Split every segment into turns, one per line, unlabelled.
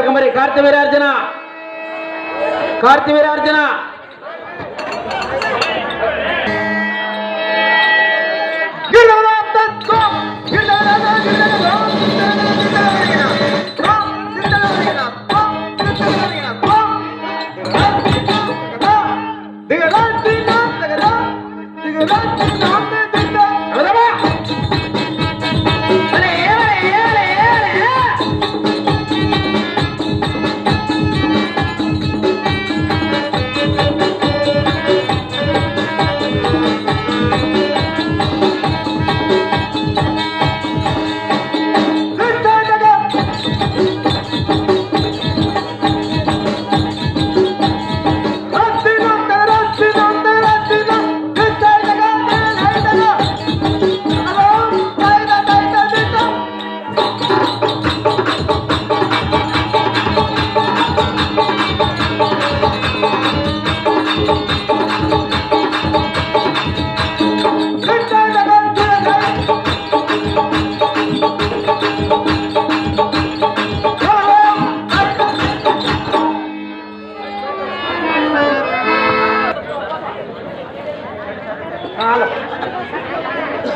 ಕರ್ಕೊಂಬರಿ. ಕಾರ್ತಿವೀರಾರ್ಜುನ ಕಾರ್ತಿವೀರಾರ್ಜುನ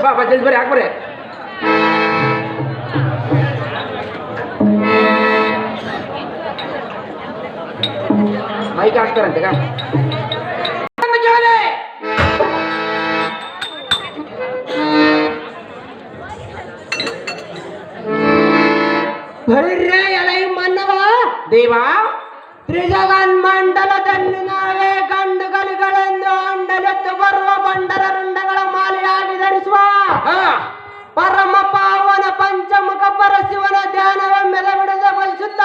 ಬಾಬಾ ಜಲ್ದಿ ಬರ್ರಿ ಹಾಕ್ಬರ್ರಿ. ಮೈಕ್ ಹಾಕ್ತಾರಂತೆ
ಎಲೈ ಮನ್ನವ
ದೇವ.
ತ್ರಿಜಗನ್ ಮಂಡಲದಲ್ಲಿ ನಾವೇ ಗಂಡುಗಲಿಗಳೆಂದು ಅಂಡಲೆತ್ತು ಬರುವ ಬಂಡರ ರುಂಡಗಳ ಮಾಲೆಯಾಗಿ ಧರಿಸುವ ಪರಮ ಪಾವನ ಪಂಚಮುಖ ಪರಶಿವನ ಧ್ಯಾನವೆಮ್ಮೆದ ಬಿಡದೆ ಬಯಸುತ್ತ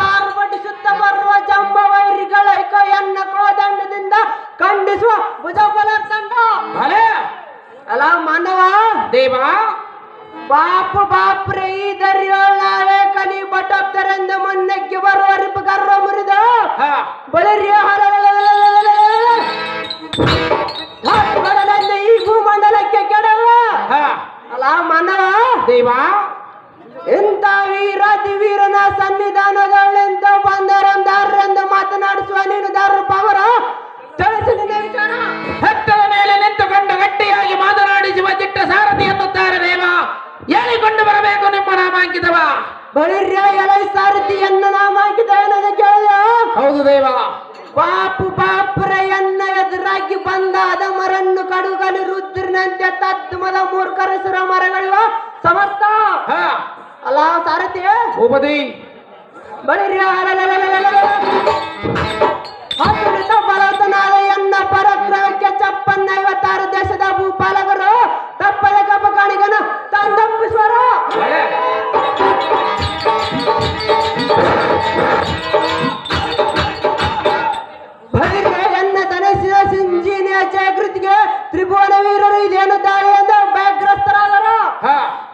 ಆರ್ಭಟಿಸುತ್ತ ಬರುವ ಜಂಬ ವೈರಿಗಳೈಕೆಯನ್ನ ಕೋದಂಡದಿಂದ ಖಂಡಿಸುವ ಭುಜಬಲರ್ ತಂಡ. ಅಲ್ಲ ಮಾನವ
ದೇವ.
ಬಾಪು ಬಾಪ್ರೆ ಈ ದರ್ಯೋಳಾವೆ ಕಲಿ ಬಟಪ್ತರೆಂದು ಮುನ್ನಕ್ಕೆ ಬರುವ ರಿಪು ಗರ್ವ ಮುರಿದು ಬಳಿರಿಯ ಈ ಭೂಮಂಡಲಕ್ಕೆ ಕೆಡವ. ಅಲ್ಲ ಮಾನವ
ದೇವ.
ಇಂಥ ವೀರಾತಿ ವೀರನ ಸನ್ನಿಧಾನದಲ್ಲಿಂದ ಬಂದರಂದಾರ್ರೆಂದು ಮಾತನಾಡಿಸುವ ನೀನು ದಾರುಪವರ ತಿಳಿಸಿ ನಿನ್ನ ವಿಚಾರ.
ಹೆತ್ತದ ಮೇಲೆ ನಿಂತುಕೊಂಡು ಗಟ್ಟಿಯಾಗಿ ಮಾತನಾಡಿಸುವ ದಿಟ್ಟ ಸಾರಥಿ ಎನ್ನುತ್ತಾರೆ ದೇವ. ಹೇಳಿಕೊಂಡು ಬರಬೇಕು ನಿಮ್ಮ ನಾಮಾಂಕಿತವ.
ಬಳಿರ್ಯ ಎಲೈ ಸಾರಥಿಯನ್ನ ನಾಮಾಂಕಿತ ಏನದು ಕೇಳಿದ.
ಹೌದು ದೇವ.
ಬಾಪು ಬಾಪುರೆಯನ್ನ ಎದುರಾಗಿ ಬಂದ ಅದಮರನ್ನು ಕಡುಗಲಿ ರುದ್ರನಂತೆ ತತ್ವದ ಮೂರ್ಖರಸುರ ಮರಗಳಿವ ಸಮರ್ಥ. ಅಲ್ಲ ಸಾರಥಿ
ಉಪದಿ.
ಬಳಿರ್ಯ ಅಮೃತ ಭರತನಾದ ಎನ್ನ ಪರಕ್ರಮಕ್ಕೆ 56 ದೇಶದ ಭೂಪಾಲಕರು ತಪ್ಪದ ಕಪಕಾಣಿಗನ ತಂದಪ್ಪಿಸುವರು. ಎನ್ನ ತನಿಸಿದ ಸಿಂಜಿನಿಯ ಜಾಗೃತಿಗೆ ತ್ರಿಭುವನ ವೀರರು ಇದೇನು ದಾಳಿ ಎಂದು ಭಯಗ್ರಸ್ತರಾದರು.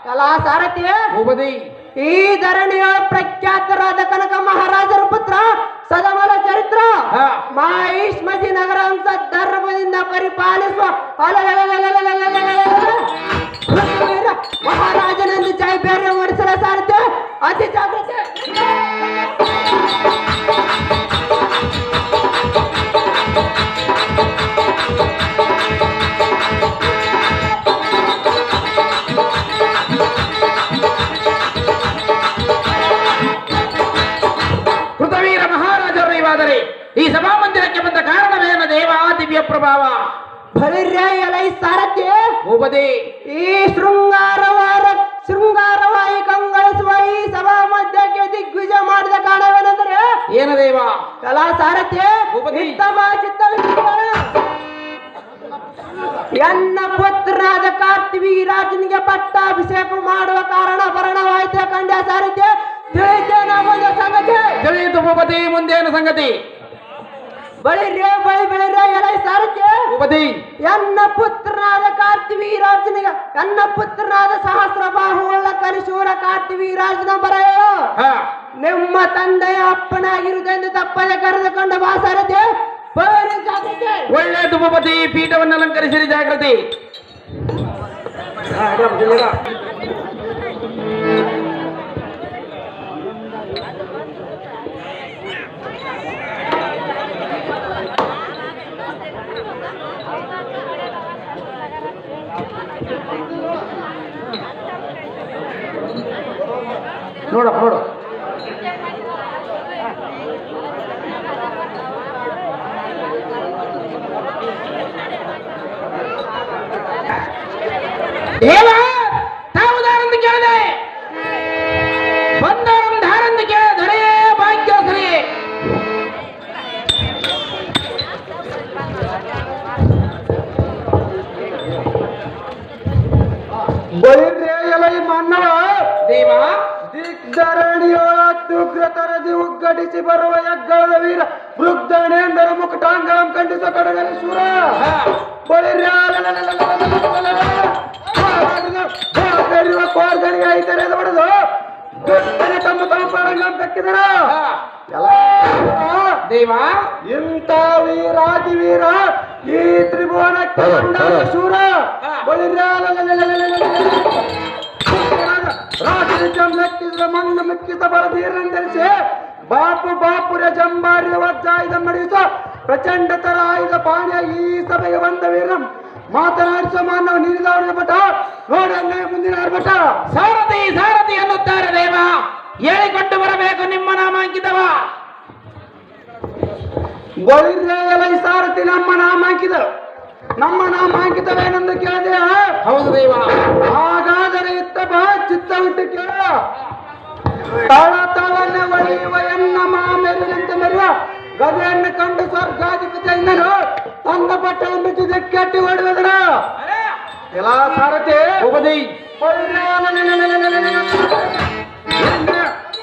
ಕಲಾ ಸಾರಥಿ
ಉಪದಿ.
ಈ ಧರಣಿಯ ಪ್ರಖ್ಯಾತರಾದ ಕನಕ ಮಹಾರಾಜರ ಪುತ್ರ ಸದಮಲ ಚರಿತ್ರ ಮಹಿಷ್ಮತಿ ನಗರ ಧರ್ಮದಿಂದ ಪರಿಪಾಲಿಸುವ ಮಹಾರಾಜನೆಂದು ಜಯಬೇರೆ ಮಾಡಿಸಲ ಸಾರಥಿ ಅತಿ ಜಾಗೃತಿ.
ಕೃತವೀರ ಮಹಾರಾಜರು ಇವಾದರೆ ಈ ಸಭಾಮಂದಿರಕ್ಕೆ ಬಂದ ಕಾರಣವೇನ ದೇವ? ದಿವ್ಯ ಪ್ರಭಾವ.
ಬಳಿರ್ಯ ಎಲೈ ಸಾರಥಿ
ಉಪದಿ.
ಈ ಶೃಂಗಾರವಾಯಿ ಕಂಗಳಿಸುವ ಈ ಸಭಾ ಮಧ್ಯಕ್ಕೆ ದಿಗ್ವಿಜಯ ಮಾಡಿದ ಕಾರಣವೇನೆಂದರೆ
ಏನು ದೇವ?
ಕಲಾ ಸಾರಥಿ ಎನ್ನ ಪುತ್ರನಾದ ಕಾರ್ತಿವೀರಾಜನಿಗೆ ಪಟ್ಟಾಭಿಷೇಕ ಮಾಡುವ ಕಾರಣ ಭರಣವಾಯಿತು ಕಂಡ್ಯ ಸಾರಥಿ. ತಿಳಿತೇನ ಮುಂದೆ ಸಂಗತಿ.
ತಿಳಿಯಿತು ಉಪದಿ. ಮುಂದೇನು ಸಂಗತಿ?
ಬಳಿರ್ಯ ಬೆಳಿರ್ಯ ಎಲೈ ಸಾರಥಿ
ಉಪದಿ.
ಎನ್ನ ಪುತ್ರನಾದ ಕಾರ್ತಿವೀರಾಜನಿಗೆ ಎನ್ನ ಪುತ್ರನಾದ ಸಹಸ್ರ ಬಾಹುವುಳ್ಳ ಕಲಿಶೂರ ಕಾರ್ತಿವೀರಾಜನ ಬರೆಯೋ ನಿಮ್ಮ ತಂದೆಯ ಅಪ್ಪನಾಗಿರುವುದೆಂದು ತಪ್ಪದೆ ಕರೆದುಕೊಂಡ ಬಾ ಸಾರಥಿ.
ಒಳ್ಳೆಯದು ಉಪಪತಿ. ಪೀಠವನ್ನು ಅಲಂಕರಿಸಿರಿ ಜಾಗೃತಿ. ನೋಡಪ್ಪ ನೋಡು ದೇವ ತಾವುದಾರೆಂದು ಕೇಳಿದೆ ಬಂದವರೊಂದಾರೆಂದು ಕೇಳಿದ ದೊರೆಯೇ ಭಾಗ್ಯಶ್ರೀ
ಬಳಿರ್ರೆ ಎಲೈ ಮನ್ನವ
ದೇವ
ದಿಗ್ಧರಣಿಯೊಳಗ್ರತರದಿ ಉಗ್ಗಡಿಸಿ ಬರುವ ಯಗ್ಗಳದ ವೀರ ಮೃಗ್ಧಣೇಂದ್ರ ಮುಕಟಾಂಗಂ ಖಂಡಿಸ ಕಡಗಲಿ ಶೂರ ಬಳಿರ್ರೆ ಕೋರ್ಗರಿಗೆ ಐತರೆ ಹೊಡೆದು ಗಟ್ಟನೆ ತಮ್ಮ ತಮ್ಮ ಪರಂಗಂ ಕಕ್ಕಿದರ
ದೇವ
ಇಂಥ ವೀರಾದಿ ವೀರ ಈ ತ್ರಿಭುವನಕ್ಕೆ ಕೊಂಡಾದ ಶೂರ ರಾಜನಿಜಂ ಲೆಕ್ಕಿಸಿದ ಮಣ್ಣು ಮಿಕ್ಕಿದ ಬರದೀರೆಂದರಿಸಿ ಬಾಪು ಬಾಪುರ ಜಂಬಾರಿಯ ವಜ್ರಾಯುಧ ಮಡಿಸ ಪ್ರಚಂಡ ತರ ಆಯುಧ ಪಾಣಿಯ ಈ ಸಭೆಗೆ ಬಂದ ವೀರಂ ಮಾತನಾಡಿಸುವ ಮಾನವ ನೀರಿದವರ ಬಟ ನೋಡನ್ನೇ ಮುಂದಿನ ಆರ್ಭಟ
ಸಾರಥಿ ಸಾರಥಿ ಅನ್ನುತ್ತಾರೆ ದೇವ ಹೇಳಿಕೊಂಡು ಬರಬೇಕು ನಿಮ್ಮ ನಾಮಾಂಕಿತವ
ಬಳಿರ್ರೆ ಎಲೈ ಸಾರಥಿ ನಮ್ಮ ನಾಮಾಂಕಿತರು ನಮ್ಮ ನಾಮಾಂಕಿತವೇನೆಂದು ಕೇಳಿದೆ
ಹೌದು ದೇವ
ಹಾಗಾದರೆ ಇತ್ತ ಬಾ ಚಿತ್ತವಿಟ್ಟು ಕೇಳ ತಳ ತಳನೆ ಒಳೆಯುವ ಎನ್ನ ಮಾಮೆರುವಂತೆ ಮೆರುವ ಗದೆಯನ್ನು ಕಂಡು ಸ್ವರ್ಗಾಧಿಪತಿ ಎಂದರು ತಂದ ಪಟ್ಟವನ್ನು ಬಿಟ್ಟಿದೆ ಕೆಟ್ಟಿ ಹೊಡೆದರ ಎಲ್ಲ ಸಾರಥಿ
ಉಪದಿ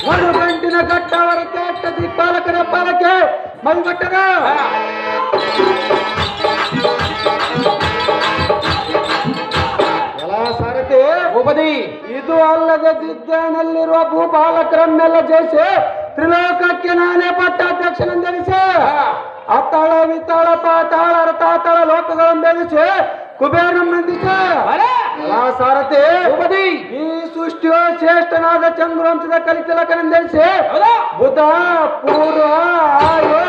ಒಂದು ಗಂಟಿನ ಗಟ್ಟವರ ಕೆಟ್ಟ ದಿಕ್ಪಾಲಕರ ಪಾಲಕ್ಕೆ ಮೈಗಟ್ಟದ ಎಲ್ಲ ಸಾರಥಿ
ಉಪದಿ
ಇದು ಅಲ್ಲದೆ ದಿಗ್ಗನಲ್ಲಿರುವ ಭೂಪಾಲಕರನ್ನೆಲ್ಲ ಜಯಿಸಿ ತ್ರಿಲೋಕಕ್ಕೆ ನಾನೇ ಪಟ್ಟಾಧ್ಯಕ್ಷನೆಂದೆನಿಸಿ ಅತ್ತಳ ವಿತ್ತಳ ಪಾತಾಳ ರತಾತಳ ಲೋಕಗಳನ್ನು ಬೆಳೆಸಿ ಕುಬೇರನಂದಿಸಿ ಸಾರಥಿ
ಉಪದಿ
ಈ ಸೃಷ್ಟಿಯು ಶ್ರೇಷ್ಠನಾದ ಚಂದ್ರವಂಶದ ಕಲಿತಿಲಕನೆಂದೆನಿಸಿ ಬುಧ ಪೂರ್ವ ಆಯು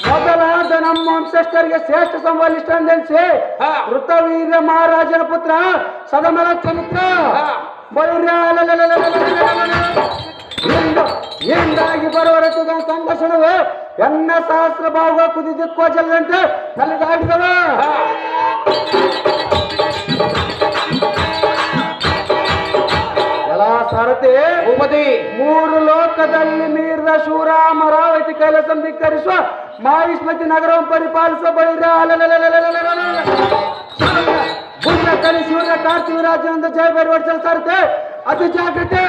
ಮೊದಲಾದ ನಮ್ಮ ವಂಶಸ್ಥರಿಗೆ ಶ್ರೇಷ್ಠ ಸಂಬಲಿಷ್ಠನೆಂದೆನಿಸಿ ಋತವೀರ್ಯ ಮಹಾರಾಜನ ಪುತ್ರ ಸದಮಲ ಚರಿತ್ರ ಎಂದಾಗಿ ಬರುವ ರಥದ ಸಂಘರ್ಷಣವು ಎನ್ನ ಸಹಸ್ರ ಭಾವ ಕುದಿದಿಕ್ಕೋ ಜಲ್ಲಂತೆ ನಲಿದಾಡಿದವ ಎಲ್ಲ ಸಾರಥಿ
ಉಪದಿ
ಮೂರು ಲೋಕದಲ್ಲಿ ಮೀರಿದ ಶೂರ ಅಮರಾವತಿ ಕೈಲಾಸ ಧಿಕ್ಕರಿಸುವ ಮಾಹಿಷ್ಮತಿ ನಗರವನ್ನು ಪರಿಪಾಲಿಸುವ ಬಳಿರ ಬುದ್ಧ ಕಲಿ ಸೂರ್ಯ ಕಾರ್ತಿವರಾಜನಿಂದ ಜಯ ಬರುವಡಿಸಲು ಸಾರಥಿ ಅತಿ ಜಾಗ್ರತೆ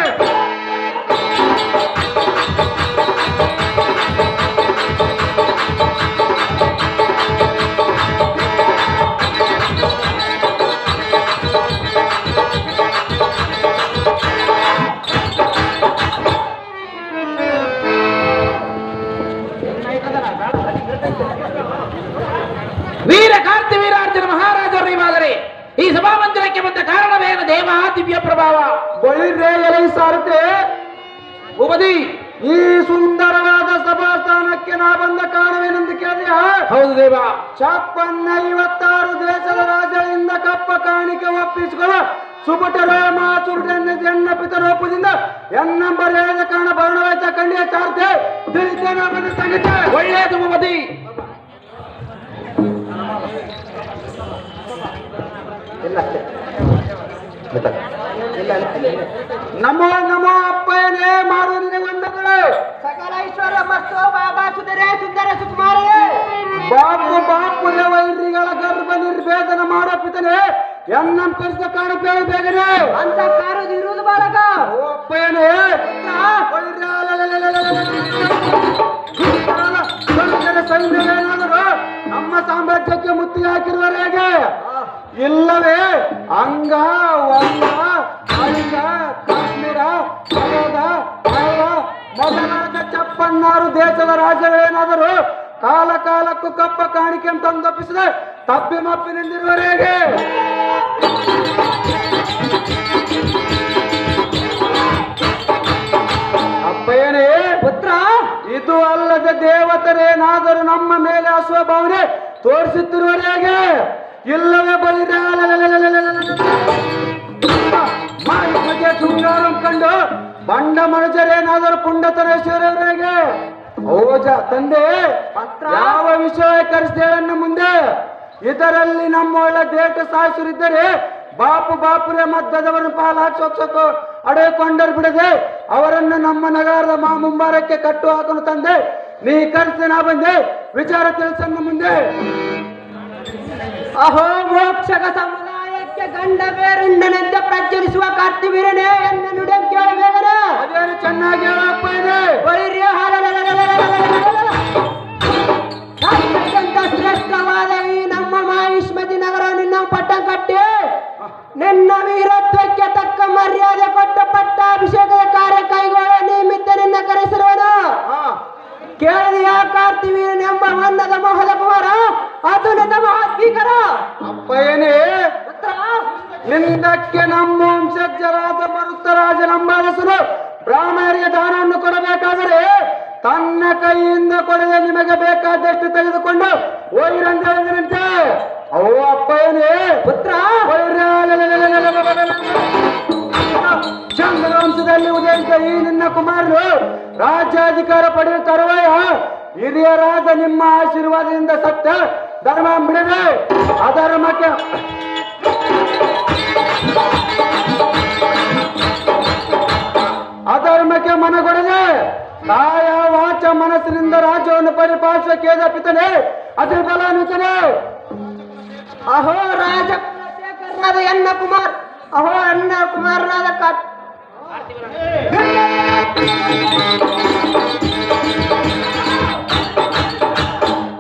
ವೀರ ಕಾರ್ತಿ ವೀರಾರ್ಜುನ ಮಹಾರಾಜರು ಇವಾದರೆ ಈ ಸಭಾಮಂದಿರಕ್ಕೆ ಬಂದ ಕಾರಣವೇನು ದೇವ ದಿವ್ಯ ಪ್ರಭಾವ
ಬಳಿರ್ರೆ ಎಲೈ ಸಾರಥಿ
ಉಪದಿ
ಈ ಸುಂದರವಾದ ಸಭಾಸ್ಥಾನಕ್ಕೆ ನಾ ಬಂದ ಕಾರಣವೇನೆಂದು ಕೇಳಿದೆಯಾ
ಹೌದು ದೇವ
56 ದೇಶದ ರಾಜರಿಂದ ಕಪ್ಪ ಕಾಣಿಕೆ ಒಪ್ಪಿಸಿಕೊಳ್ಳ ಸುಪುಟರ ಮಾಸುರನ್ನ ಜನ್ನ ಪಿತರೋಪದಿಂದ ಎನ್ನಂಬರ್ ಹೇಳಿದ ಕಾರಣ ಭರಣವಾಯ್ತ ಕಂಡಿಯ ಚಾರ್ತೆ ತಿಳಿತೇನೆ ಬಂದ ಸಂಗೀತ
ಒಳ್ಳೆಯದು ಉಪದಿ
ನಮೋ ನಮೋ ಅಪ್ಪನೇ ಮಾಡು ನಿನಗೆ ವಂದನೆಗಳು
ಸಕಲ ಐಶ್ವರ್ಯ ಮತ್ತು ಬಾಬಾ ಸುಂದರೇ ಸುಂದರ ಸುಕುಮಾರೇ
ಬಾಪು ಬಾಪುರ ವೈರಿಗಳ ಗರ್ಭ ನಿರ್ಭೇದನ ಮಾಡೋ ಪಿತನೆ ಎನ್ನಂ ಕರೆದ ಕಾಣಪೇಳು ಬೇಗನೆ
ಅಂತ ಕಾರದು ಇರುವುದು ಬಾಲಕ
ಓ ಅಪ್ಪನೇ ಸೈನ್ಯವೇನಾದರೂ ನಮ್ಮ ಸಾಮ್ರಾಜ್ಯಕ್ಕೆ ಮುತ್ತಿ ಹಾಕಿರುವರು ಹೇಗೆ ಇಲ್ಲವೇ ಅಂಗ ವಂಗ ಅಳಿಗ ಕಾಶ್ಮೀರ ಬರೋದ ಮೊದಲಾದ 56 ದೇಶದ ರಾಜ್ಯಗಳೇನಾದರೂ ಕಾಲ ಕಾಲಕ್ಕೂ ಕಪ್ಪ ಕಾಣಿಕೆ ತಂದೊಪ್ಪಿಸಿದೆ ತಪ್ಪಿ ಮಪ್ಪಿನಿಂದಿರುವವರೆಗೆ ಅಪ್ಪಯ್ಯನೇ
ಪುತ್ರ
ಇದು ಅಲ್ಲದ ದೇವತರೇನಾದರೂ ನಮ್ಮ ಮೇಲೆ ಅಸುವ ಭಾವನೆ ತೋರಿಸುತ್ತಿರುವವರೆಗೆ ಇಲ್ಲವೇ ಶೃಂಗಾರ ಕಂಡು ಬಂಡ ಮನುಜರೇನಾದರೂ ಪುಂಡತನೇಶ್ವರವರೆಗೆ ಓಜ ತಂದೆ ಯಾವ ವಿಷಯ ಕರೆಸ್ತೇಳನ್ನ ಮುಂದೆ ಇದರಲ್ಲಿ ನಮ್ಮೊಳ್ಳ ದೇಟ ಸಾಯಿಸರಿದ್ದರೆ ಬಾಪುರೇ ಮದ್ದದವರನ್ನು ಪಾಲಾಚೋಕ್ಸಕ್ಕೂ ಅಡೆಯಕೊಂಡರು ಬಿಡದೆ ಅವರನ್ನು ನಮ್ಮ ನಗರದ ಮುಂಬಾರಕ್ಕೆ ಕಟ್ಟು ಹಾಕಲು ತಂದೆ ನೀ ಕರೆಸಿ ನಾ ಬಂದೆ ವಿಚಾರ ತಿಳಿಸನ್ನ ಮುಂದೆ
ಅಹೋ ಮೋಕ್ಷಕ ಸಮುದಾಯಕ್ಕೆ ಗಂಡ ಬೇರುಂಡನೆಂದು ಪ್ರಜ್ವಲಿಸುವ ಕಾರ್ತಿವೀರನೇ ಎನ್ನ ನುಡಿ ಕೇಳಬೇಕನ
ಅದೇನು ಚೆನ್ನಾಗಿ ಹೇಳಪ್ಪ ಇದೆ
ಶ್ರೇಷ್ಠವಾದ ಈ ನಮ್ಮ ಮಾಹಿಷ್ಮತಿ ನಗರ ನಿನ್ನ ಪಟ್ಟ ಕಟ್ಟಿ ನಿನ್ನ ವೀರತ್ವಕ್ಕೆ ತಕ್ಕ ಮರ್ಯಾದೆ ಕೊಟ್ಟ ಪಟ್ಟಾಭಿಷೇಕದ ಕಾರ್ಯ ಕೈಗೊಳ್ಳ ನಿಮಿತ್ತ ನಿನ್ನ ಕರೆಸಿರುವನು ಕೇಳಿದೆಯ ಕಾರ್ತಿವೀರನೆಂಬ ಮನ್ನದ ಮೋಹದ ಕುಮಾರ ಅದು ನಿನ್ನ ಮಹಾತ್ಮೀಕರ
ಅಪ್ಪಯ್ಯನೇ ನಿಂದಕ್ಕೆ ನಮ್ಮ ವಂಶಜರಾದ ಮರುತ್ತರಾಜ ನಂಬಾರಸರು ಬ್ರಾಹ್ಮಣರಿಗೆ ದಾನವನ್ನು ಕೊಡಬೇಕಾದರೆ ತನ್ನ ಕೈಯಿಂದ ಕೊಡದೆ ನಿಮಗೆ ಬೇಕಾದಷ್ಟು ತೆಗೆದುಕೊಂಡು ಹೋಗಿರಂತೆ ಅವು ಅಪ್ಪಯ್ಯನೇ
ಪುತ್ರ
ಚಂದ್ರವಂಶದಲ್ಲಿ ಉದಯಿಸಿದ ಈ ನಿನ್ನ ಕುಮಾರರು ರಾಜ್ಯಾಧಿಕಾರ ಪಡೆಯುವ ತರುವಾಯ ಹಿರಿಯರಾದ ನಿಮ್ಮ ಆಶೀರ್ವಾದದಿಂದ ಸತ್ಯ ಧರ್ಮ ಬಿಡದೆ ಅಧರ್ಮಕ್ಕೆ ಮನಗೊಡದೆ ಕಾಯ ವಾಚ ಮನಸ್ಸಿನಿಂದ ರಾಜ್ಯವನ್ನು ಪರಿಪಾಲಿಸುವ ಕೇದ ಪಿತನೆ ಅದ್ರ ಬಲಾನ್ವಿತನೆ
ಅಹೋ ರಾಜಕುಲಶೇಖರನಾದ ಎನ್ನ ಕುಮಾರ್ ಅಹೋ ಅನ್ನ ಕುಮಾರನಾದ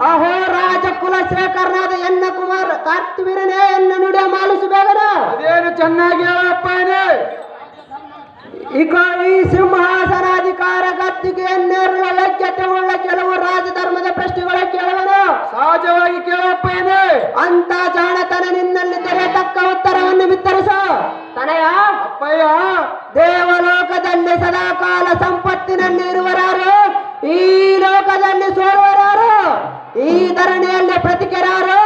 ಅಹೋ ರಾಜಕುಲಶೇಖರನಾದ ಎನ್ನ ಕುಮಾರ್ ಕಾರ್ತಿವೀರನೇ ಎನ್ನ ನುಡಿಯ ಮಾಲಿಸಬೇಕನ
ಅದೇನು ಚೆನ್ನಾಗಿ ಹೇಳಪ್ಪನೇ
ಈಗ ಈ ಸಿಂಹಾಸನಾಧಿಕಾರ ಗದ್ದಿಗೆಯನ್ನೇರುವ ಯೋಗ್ಯತೆ ಉಳ್ಳ ಕೆಲವು ರಾಜಧರ್ಮದ ಪ್ರಶ್ನೆಗಳ ಕೇಳುವನು
ಸಹಜವಾಗಿ ಕೇಳಪ್ಪನೇ
ಅಂತ ಜಾಣತನ ನಿನ್ನಲ್ಲಿದ್ದರೆ ತಕ್ಕ ಉತ್ತರವನ್ನು ಬಿತ್ತರಿಸು ತನಯ
ಅಪ್ಪಯ್ಯ
ದೇವಲೋಕದಲ್ಲಿ ಸದಾಕಾಲ ಸಂಪತ್ತಿನಲ್ಲಿ ಇರುವರಾರು ಈ ಲೋಕದಲ್ಲಿ ಸೋರುವರಾರು ಈ ಧರಣಿಯಲ್ಲಿ ಪ್ರತಿಕೆರಾರು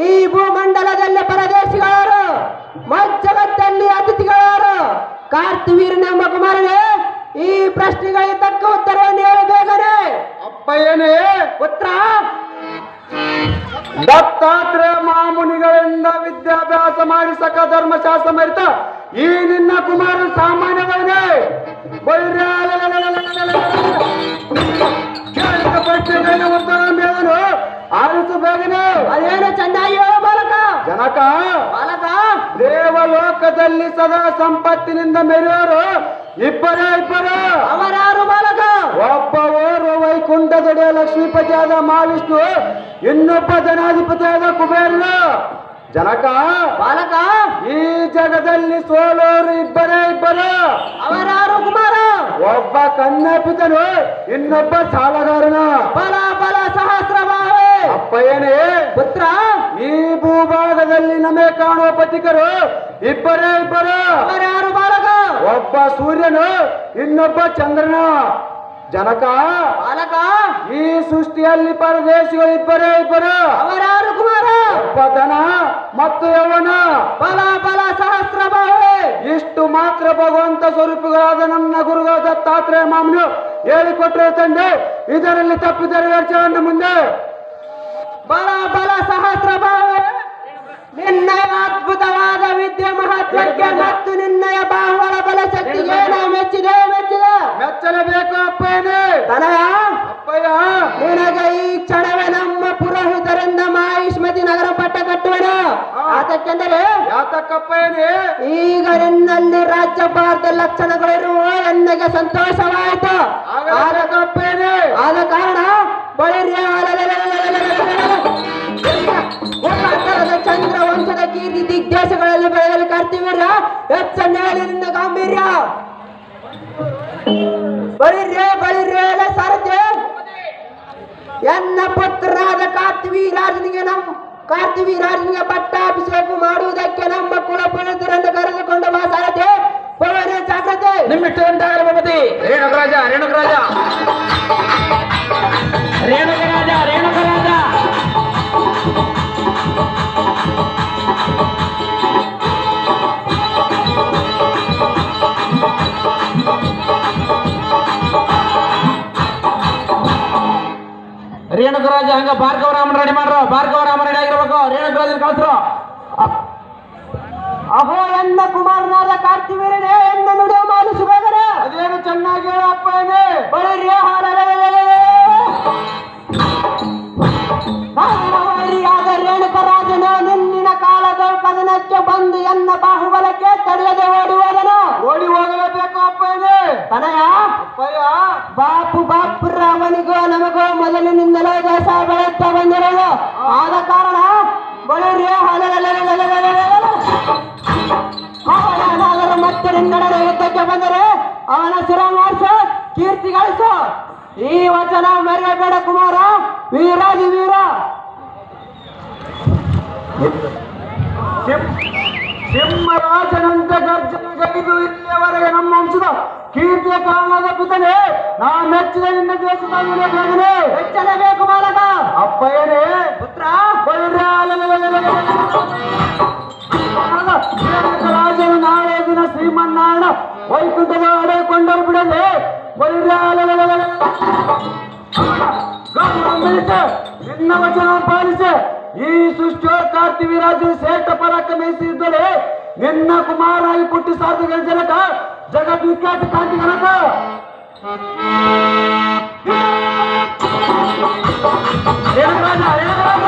ಈ ಭೂಮಂಡಲದಲ್ಲಿ ಪರದೇಶಿಗಳಾರು ಮಜ್ಜಗತ್ತಲ್ಲಿ ಅತಿಥಿಗಳಾರು ಕಾರ್ತಿವೀರನೆಂಬ ಕುಮಾರನೇ ಈ ಪ್ರಶ್ನೆಗಳಿಗೆ ತಕ್ಕ ಉತ್ತರವನ್ನು ಹೇಳಬೇಕನೆ
ಅಪ್ಪಯ್ಯನೇ
ಪುತ್ರ
ದತ್ತಾತ್ರೇಯ ಮಾಮುನಿಗಳಿಂದ ವಿದ್ಯಾಭ್ಯಾಸ ಮಾಡಿ ಸಕ ಧರ್ಮಶಾಸ್ತ್ರ ಮರಿತ ಈ ನಿನ್ನ ಕುಮಾರ ಸಾಮಾನ್ಯದವನೇ ಆರಿಸು ಬೇಗನೆ
ಅದೇನು ಚೆನ್ನಾಗಿ ಹೇಳೋ ಬಾಲಕ
ಜನಕ
ಬಾಲಕ
ದೇವಲೋಕದಲ್ಲಿ ಸದಾ ಸಂಪತ್ತಿನಿಂದ ಮೆರೆಯೋರು ಇಬ್ಬರೇ
ಅವರಾರು ಬಾಲಕ
ಒಬ್ಬವರು ವೈಕುಂಠದೊಡೆಯ ಲಕ್ಷ್ಮೀಪತಿಯಾದ ಮಹಾವಿಷ್ಣು ಇನ್ನೊಬ್ಬ ಧನಾಧಿಪತಿಯಾದ ಕುಬೇರನು ಜನಕ
ಬಾಲಕ
ಈ ಜಗದಲ್ಲಿ ಸೋಲೋರು ಇಬ್ಬರೇ
ಅವರಾರು ಕುಮಾರ
ಒಬ್ಬ ಕನ್ಯಾಪಿತನು ಇನ್ನೊಬ್ಬ ಸಾಲಗಾರನು
ಬಲ ಬಲ ಸಹಸ್ರಭಾವೇ
ಅಪ್ಪಯ್ಯನೇ
ಪುತ್ರ
ಈ ಭೂಭಾಗದಲ್ಲಿ ನಮಗೆ ಕಾಣುವ ಪತಿಕರು ಇಬ್ಬರೇ
ಅವರಾರು ಬಾಲಕ
ಒಬ್ಬ ಸೂರ್ಯನು ಇನ್ನೊಬ್ಬ ಚಂದ್ರನು ಜನಕ
ಬಾಲಕ
ಈ ಸೃಷ್ಟಿಯಲ್ಲಿ ಪರದೇಶಿಗಳು ಇಬ್ಬರೇ
ಅವರಾರು ಕುಮಾರ
ಒಬ್ಬ ಧನ ಮತ್ತು ಯೌವನ
ಬಲ ಬಲ ಸಹಸ್ರಭಾವೇ
ಇಷ್ಟು ಮಾತ್ರ ಭಗವಂತ ಸ್ವರೂಪಗಳಾದ ನನ್ನ ಗುರುಗಳ ದತ್ತಾತ್ರೇಯ ಮಾಮನು ಹೇಳಿಕೊಟ್ಟಿರೋ ತಂದೆ ಇದರಲ್ಲಿ ತಪ್ಪಿದರೆ ವ್ಯರ್ಥವನ್ನು ಮುಂದೆ
ಬಲ ಬಲ ಸಹಸ್ರಭಾವೇ ನಿನ್ನಯ ಅದ್ಭುತವಾದ ವಿದ್ಯೆ ಮಹತ್ವಕ್ಕೆ ಮತ್ತು ನಿನ್ನಯ ಬಾಹುಳ ಬಲ ಶಕ್ತಿಗೆ ನಾವು ಮೆಚ್ಚಿದೆ
ಮೆಚ್ಚಲೇಬೇಕು ಅಪ್ಪಯ್ಯನೇ
ತನಯ
ಅಪ್ಪಯ್ಯ
ನಿನಗೆ ಈ ಕ್ಷಣವೇ ನಮ್ಮ ಪುರೋಹಿತರಿಂದ ಮಾಹಿಷ್ಮತಿ ನಗರ ಪಟ್ಟ ಕಟ್ಟುವನು ಅದಕ್ಕೆಂದರೆ
ಯಾತಕ್ಕಪ್ಪಯ್ಯನೇ
ಈಗ ನಿನ್ನಲ್ಲಿ ರಾಜ್ಯಭಾರದ ಲಕ್ಷಣಗಳಿರುವ ನನಗೆ ಸಂತೋಷವಾಯಿತು
ಅಪ್ಪಯ್ಯನೇ
ಆದ ಕಾರಣ ಚಂದ್ರ ವಂಶದ ಕೀರ್ತಿ ದಿಗ್ದೇಶಗಳಲ್ಲಿ ಬೆಳೆಯಲು ಕಾರ್ತಿವೀರ್ಯ ಹೆಚ್ಚಿನ ಗಾಂಭೀರ್ಯ ಬಳಿರ್ಯ ಸಾರಥ್ಯ ಎನ್ನ ಪುತ್ರ ಕಾರ್ತಿವೀರಾಜನಿಗೆ ಪಟ್ಟಾಭಿಷೇಕ ಮಾಡುವುದಕ್ಕೆ ನಮ್ಮ ಕುಲಪುರುಷರನ್ನು ಕರೆದುಕೊಂಡು ಬಾ ಸಾರಥಿ. ಪವನ ಜಾಗ್ರತೆ.
ನಿಮ್ಮಿಷ್ಟದಂತಾಗಲಿ ಭೂಪತಿ. ರೇಣುಕರಾಜ ರೇಣುಕರಾಜ ರೇಣುಕರಾಜ ರೇಣುಕರಾಜ ರೇಣುಕರಾಜ ಹಂಗ ಭಾರ್ಗವರಾಮನ್ ರೆಡಿ ಮಾಡ್ರು. ಭಾರ್ಗವರಾಮನ್ ರೆಡಿ ಆಗಿರ್ಬೇಕು. ರೇಣುಕರಾಜನ್ ಕಳ್ಸ್ರು.
ಅಹೋ ಎನ್ನ ಕುಮಾರನಾದ ಕಾರ್ತಿವೀರನೇ, ಎನ್ನ ನುಡಿಯ ಮಾಲಿಸು ಬೇಗನೆ.
ಅದೇನು ಚೆನ್ನಾಗಿ ಹೇಳ ಅಪ್ಪನೇ.
ಬಳಿರಿಯ ಹಾರಿಯಾದ ರೇಣುಕರಾಜನು ನಿನ್ನಿನ ಕಾಲದ ಕದನಕ್ಕೆ ಬಂದು ಎನ್ನ ಬಾಹುಬಲಕ್ಕೆ ತಡೆಯದೆ ಓಡುವುದನು.
ಓಡಿ ಹೋಗಲೇಬೇಕು ಅಪ್ಪನೇ.
ತನಯ
ಅಪ್ಪಯ್ಯ,
ಬಾಪುರ ಅವನಿಗೋ ನಮಗೋ ಮೊದಲಿನಿಂದಲೂ ದೇಶ ಬೆಳೆಯುತ್ತಾ ಬಂದಿರೋದು. ಆದ ಕಾರಣ ಬಳಿರಿಯ ಅವನಾದರೂ ಮತ್ತೆ ನಿನ್ನಡೆ ಯುದ್ಧಕ್ಕೆ ಬಂದರೆ ಅವನ ಶಿರ ಮಾಡಿಸು, ಕೀರ್ತಿ ಗಳಿಸು. ಈ ವಚನ ಮರೆಯಬೇಡ ಕುಮಾರ. ವೀರಾದಿ ವೀರ.
ಸಿಂಹರಾಜನಂತ ಗರ್ಜನೆಗೈದು ಇಲ್ಲಿಯವರೆಗೆ ನಮ್ಮ ವಂಶದ ಕೀರ್ತಿಯ ಕಾರಣದ ಪಿತನೆ, ನಾ ಮೆಚ್ಚಿದ ನಿನ್ನ ದೇಶದ ಬೇಗನೆ
ಹೆಚ್ಚಲೇಬೇಕು ಬಾಲಕ.
ಅಪ್ಪಯ್ಯನೇ.
ಪುತ್ರ
ರಾಜನು ನಾಳೆ ದಿನ ಶ್ರೀಮನ್ನಾರಾಯಣ ವೈಕುಂಠದ ಅಡೆಕೊಂಡರು ಬಿಡದೆ ನಿನ್ನ ವಚನ ಪಾಲಿಸಿ ಈ ಸೃಷ್ಟಿಯ ಕಾರ್ತಿವೀರಾಜು ಶ್ರೇಷ್ಠ ಪರಾಕ್ರಮಿಸಿದ್ದರೆ ನಿನ್ನ ಕುಮಾರಾಗಿ ಪುಟ್ಟಿ ಸಾಧಕ ಜನಕ ಜಗದ್ವಿಖ್ಯಾತ ಕಾಂತಿ ಜನಕ. ರೇಣುಕರಾಜ ರೇಣುಕರಾಜ